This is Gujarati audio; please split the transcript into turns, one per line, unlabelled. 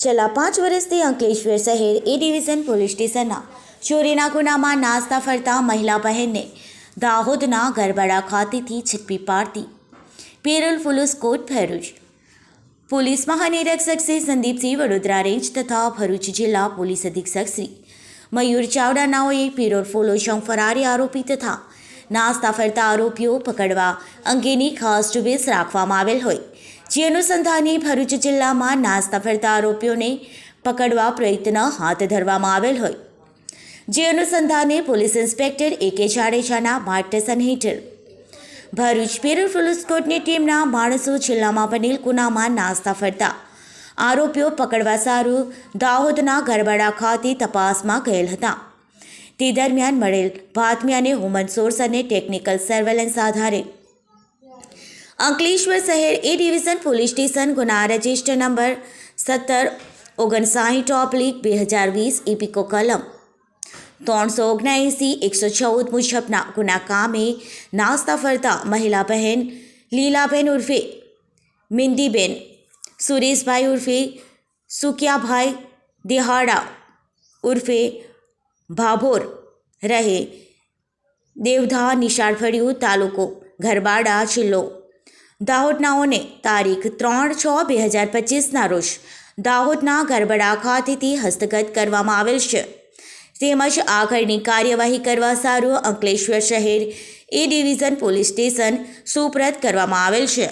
છેલ્લા 5 વર્ષથી અંકલેશ્વર શહેર એ ડિવિઝન પોલીસ સ્ટેશનના ચોરીના ગુનામાં નાસ્તા ફરતા મહિલા બહેનને દાહોદના ગરબાડા ખાતેથી ઝડપી પાડતી પેરોલ પોલીસ કોટ ભરૂચ પોલીસ મહાનિરીક્ષક શ્રી સંદીપસિંહ વડોદરા રેન્જ તથા ભરૂચ જિલ્લા પોલીસ અધિક્ષક શ્રી મયુર ચાવડા નાઓએ પેરોલ ફોલો ફરારી આરોપી તથા નાસ્તા ફરતા આરોપીઓ પકડવા અંગેની ખાસ ઝુંબેશ રાખવામાં આવેલ હોય જે અનુસંધાને ભરૂચ જિલ્લામાં નાસ્તા ફરતા આરોપીઓને પકડવા પ્રયત્ન હાથ ધરવામાં આવેલ હોય જે અનુસંધાને પોલીસ ઇન્સ્પેક્ટર A.K. જાડેજાના માર્ગદર્શન હેઠળ ભરૂચ પેરોલ પોલીસ કોર્ટની ટીમના માણસો જિલ્લામાં બનેલ ગુનામાં નાસ્તા ફરતા આરોપીઓ પકડવા સારું દાહોદના ગરબાડા ખાતે તપાસમાં ગયેલ હતા. તે દરમિયાન મળેલ બાતમી અને હ્યુમન સોર્સ અને ટેકનિકલ સર્વેલન્સ આધારે અંકલેશ્વર શહેર એ ડિવિઝન પોલીસ સ્ટેશન ગુના રજિસ્ટર નંબર 1759/2020 ઇપિકો કલમ 379-114 મુજબના ગુના કામે નાસ્તા ફરતા મહિલા બહેન લીલાબેન ઉર્ફે મિંદીબેન, સુરેશભાઈ ઉર્ફે સુકિયાભાઈ દેહાડા ઉર્ફે ભાભોર રહે દેવધા નિશાળફળિયું તાલુકો ગરબાડા જિલ્લો દાહોદનાઓને તારીખ 3/6/2025 રોજ દાહોદના ગરબાડા ખાતેથી હસ્તગત કરવામાં આવેલ છે તેમજ આગળની કાર્યવાહી કરવા સારું અંકલેશ્વર શહેર એ ડિવિઝન પોલીસ સ્ટેશન સુપ્રત કરવામાં આવેલ છે.